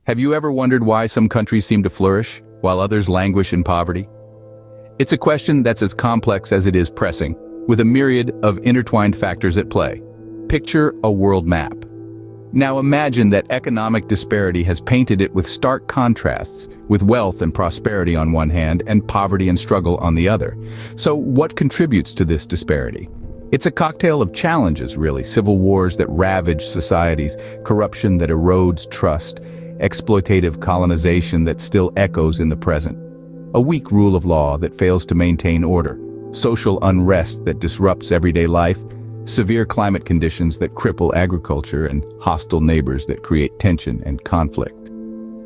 Have you ever wondered why some countries seem to flourish, while others languish in poverty? It's a question that's as complex as it is pressing, with a myriad of intertwined factors at play. Picture a world map. Now imagine that economic disparity has painted it with stark contrasts, with wealth and prosperity on one hand and poverty and struggle on the other. So what contributes to this disparity? It's a cocktail of challenges, really. Civil wars that ravage societies, corruption that erodes trust, exploitative colonization that still echoes in the present, a weak rule of law that fails to maintain order, social unrest that disrupts everyday life, severe climate conditions that cripple agriculture, and hostile neighbors that create tension and conflict.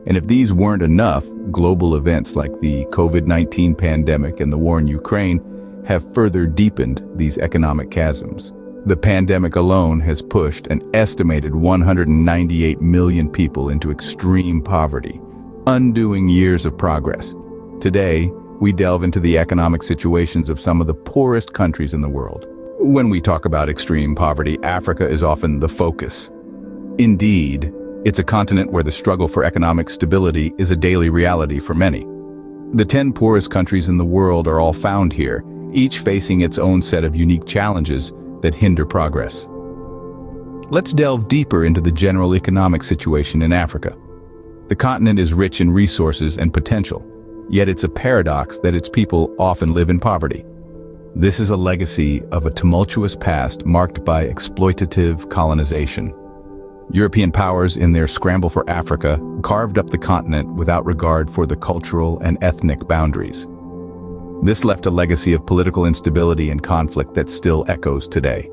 And if these weren't enough, global events like the COVID-19 pandemic and the war in Ukraine have further deepened these economic chasms. The pandemic alone has pushed an estimated 198 million people into extreme poverty, undoing years of progress. Today, we delve into the economic situations of some of the poorest countries in the world. When we talk about extreme poverty, Africa is often the focus. Indeed, it's a continent where the struggle for economic stability is a daily reality for many. The 10 poorest countries in the world are all found here, each facing its own set of unique challenges that hinder progress. Let's delve deeper into the general economic situation in Africa. The continent is rich in resources and potential, yet it's a paradox that its people often live in poverty. This is a legacy of a tumultuous past marked by exploitative colonization. European powers, in their scramble for Africa, carved up the continent without regard for the cultural and ethnic boundaries. This left a legacy of political instability and conflict that still echoes today.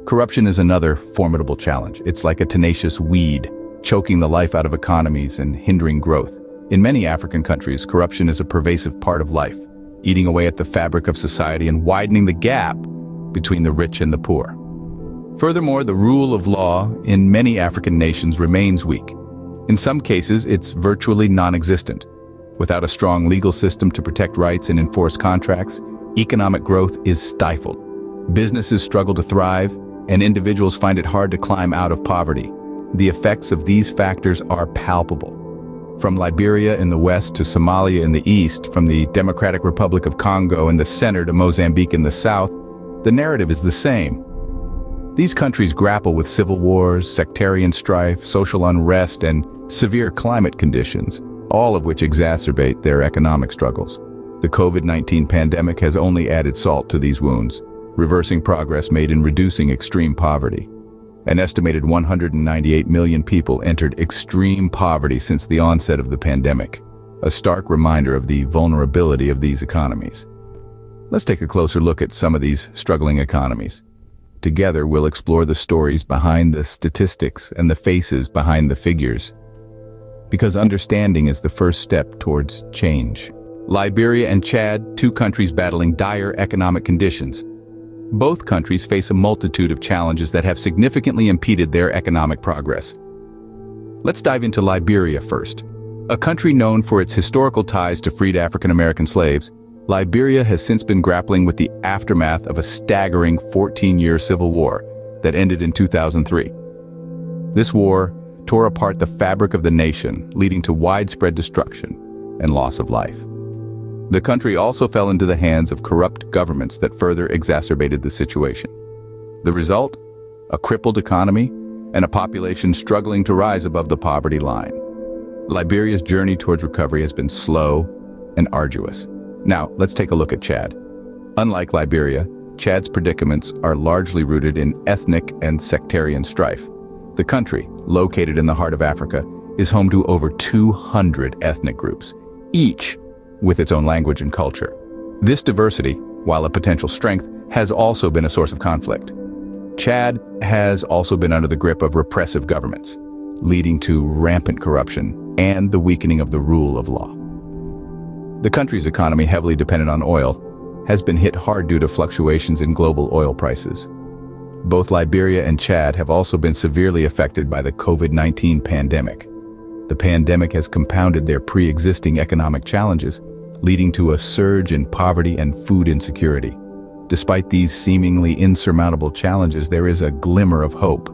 Corruption is another formidable challenge. It's like a tenacious weed, choking the life out of economies and hindering growth. In many African countries, corruption is a pervasive part of life, eating away at the fabric of society and widening the gap between the rich and the poor. Furthermore, the rule of law in many African nations remains weak. In some cases, it's virtually non-existent. Without a strong legal system to protect rights and enforce contracts, economic growth is stifled. Businesses struggle to thrive, and individuals find it hard to climb out of poverty. The effects of these factors are palpable. From Liberia in the west to Somalia in the east, from the Democratic Republic of Congo in the center to Mozambique in the south, the narrative is the same. These countries grapple with civil wars, sectarian strife, social unrest, and severe climate conditions, all of which exacerbate their economic struggles. The COVID-19 pandemic has only added salt to these wounds, reversing progress made in reducing extreme poverty. An estimated 198 million people entered extreme poverty since the onset of the pandemic, a stark reminder of the vulnerability of these economies. Let's take a closer look at some of these struggling economies. Together, we'll explore the stories behind the statistics and the faces behind the figures, because understanding is the first step towards change. Liberia and Chad, two countries battling dire economic conditions. Both countries face a multitude of challenges that have significantly impeded their economic progress. Let's dive into Liberia first. A country known for its historical ties to freed African American slaves, Liberia has since been grappling with the aftermath of a staggering 14-year civil war that ended in 2003. This war tore apart the fabric of the nation, leading to widespread destruction and loss of life. The country also fell into the hands of corrupt governments that further exacerbated the situation. The result? A crippled economy and a population struggling to rise above the poverty line. Liberia's journey towards recovery has been slow and arduous. Now, let's take a look at Chad. Unlike Liberia, Chad's predicaments are largely rooted in ethnic and sectarian strife. The country, located in the heart of Africa, is home to over 200 ethnic groups, each with its own language and culture. This diversity, while a potential strength, has also been a source of conflict. Chad has also been under the grip of repressive governments, leading to rampant corruption and the weakening of the rule of law. The country's economy, heavily dependent on oil, has been hit hard due to fluctuations in global oil prices. Both Liberia and Chad have also been severely affected by the COVID-19 pandemic. The pandemic has compounded their pre-existing economic challenges, leading to a surge in poverty and food insecurity. Despite these seemingly insurmountable challenges, there is a glimmer of hope.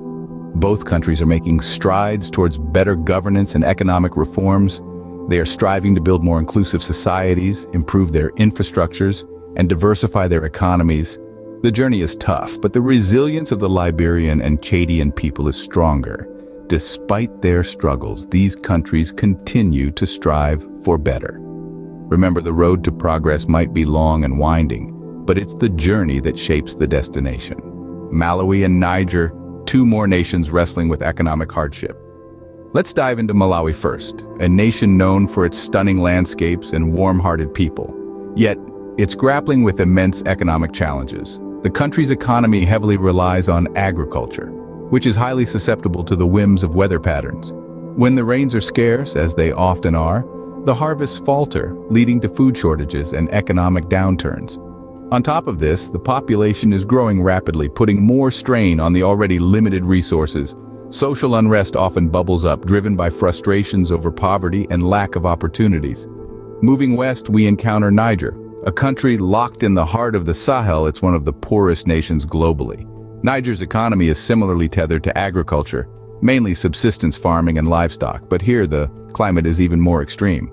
Both countries are making strides towards better governance and economic reforms. They are striving to build more inclusive societies, improve their infrastructures, and diversify their economies. The journey is tough, but the resilience of the Liberian and Chadian people is stronger. Despite their struggles, these countries continue to strive for better. Remember, the road to progress might be long and winding, but it's the journey that shapes the destination. Malawi and Niger, two more nations wrestling with economic hardship. Let's dive into Malawi first, a nation known for its stunning landscapes and warm-hearted people. Yet, it's grappling with immense economic challenges. The country's economy heavily relies on agriculture, which is highly susceptible to the whims of weather patterns. When the rains are scarce, as they often are, the harvests falter, leading to food shortages and economic downturns. On top of this, the population is growing rapidly, putting more strain on the already limited resources. Social unrest often bubbles up, driven by frustrations over poverty and lack of opportunities. Moving west, we encounter Niger, a country locked in the heart of the Sahel. It's one of the poorest nations globally. Niger's economy is similarly tethered to agriculture, mainly subsistence farming and livestock, but here the climate is even more extreme.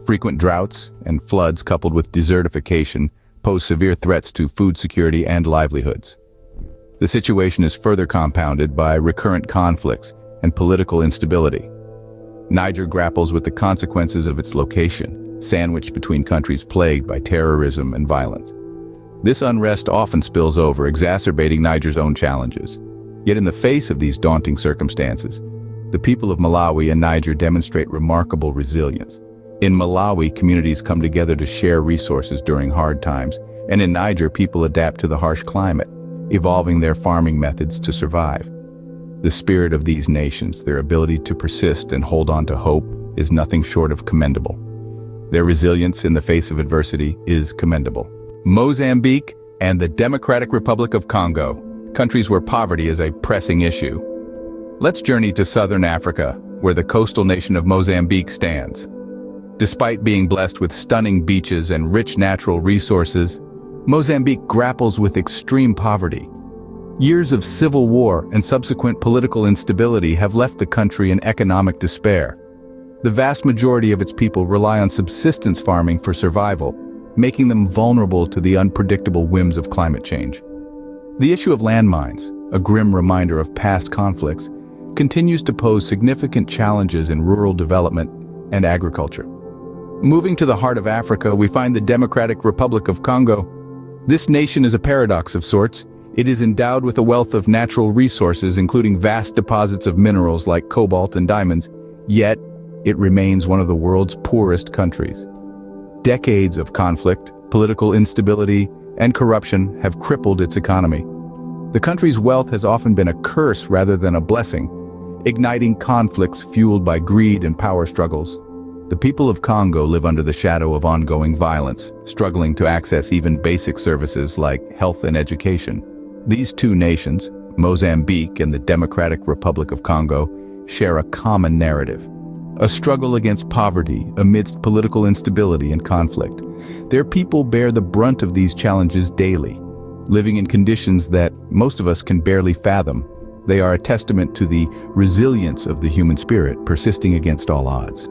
Frequent droughts and floods coupled with desertification pose severe threats to food security and livelihoods. The situation is further compounded by recurrent conflicts and political instability. Niger grapples with the consequences of its location, sandwiched between countries plagued by terrorism and violence. This unrest often spills over, exacerbating Niger's own challenges. Yet in the face of these daunting circumstances, the people of Malawi and Niger demonstrate remarkable resilience. In Malawi, communities come together to share resources during hard times, and in Niger, people adapt to the harsh climate, evolving their farming methods to survive. The spirit of these nations, their ability to persist and hold on to hope, is nothing short of commendable. Their resilience in the face of adversity is commendable. Mozambique and the Democratic Republic of Congo, countries where poverty is a pressing issue. Let's journey to southern Africa, where the coastal nation of Mozambique stands. Despite being blessed with stunning beaches and rich natural resources, Mozambique grapples with extreme poverty. Years of civil war and subsequent political instability have left the country in economic despair. The vast majority of its people rely on subsistence farming for survival, making them vulnerable to the unpredictable whims of climate change. The issue of landmines, a grim reminder of past conflicts, continues to pose significant challenges in rural development and agriculture. Moving to the heart of Africa, we find the Democratic Republic of Congo. This nation is a paradox of sorts. It is endowed with a wealth of natural resources, including vast deposits of minerals like cobalt and diamonds, yet it remains one of the world's poorest countries. Decades of conflict, political instability, and corruption have crippled its economy. The country's wealth has often been a curse rather than a blessing, igniting conflicts fueled by greed and power struggles. The people of Congo live under the shadow of ongoing violence, struggling to access even basic services like health and education. These two nations, Mozambique and the Democratic Republic of Congo, share a common narrative: a struggle against poverty amidst political instability and conflict. Their people bear the brunt of these challenges daily, living in conditions that most of us can barely fathom. They are a testament to the resilience of the human spirit, persisting against all odds.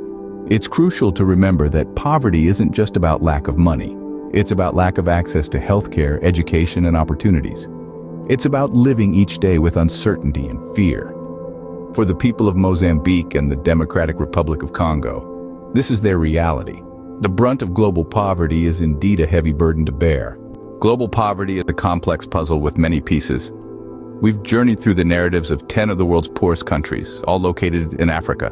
It's crucial to remember that poverty isn't just about lack of money. It's about lack of access to healthcare, education, and opportunities. It's about living each day with uncertainty and fear. For the people of Mozambique and the Democratic Republic of Congo, this is their reality. The brunt of global poverty is indeed a heavy burden to bear. Global poverty is a complex puzzle with many pieces. We've journeyed through the narratives of 10 of the world's poorest countries, all located in Africa.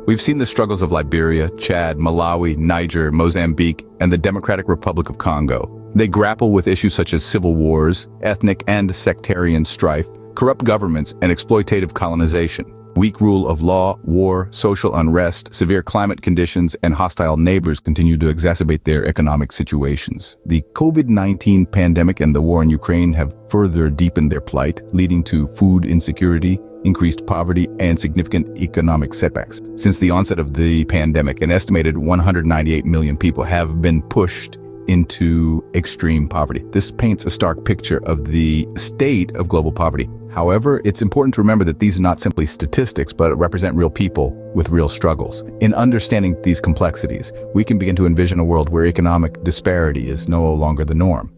We've seen the struggles of Liberia, Chad, Malawi, Niger, Mozambique, and the Democratic Republic of Congo. They grapple with issues such as civil wars, ethnic and sectarian strife, corrupt governments, and exploitative colonization. Weak rule of law, war, social unrest, severe climate conditions, and hostile neighbors continue to exacerbate their economic situations. The COVID-19 pandemic and the war in Ukraine have further deepened their plight, leading to food insecurity, increased poverty, and significant economic setbacks. Since the onset of the pandemic, an estimated 198 million people have been pushed into extreme poverty. This paints a stark picture of the state of global poverty. However, it's important to remember that these are not simply statistics, but represent real people with real struggles. In understanding these complexities, we can begin to envision a world where economic disparity is no longer the norm.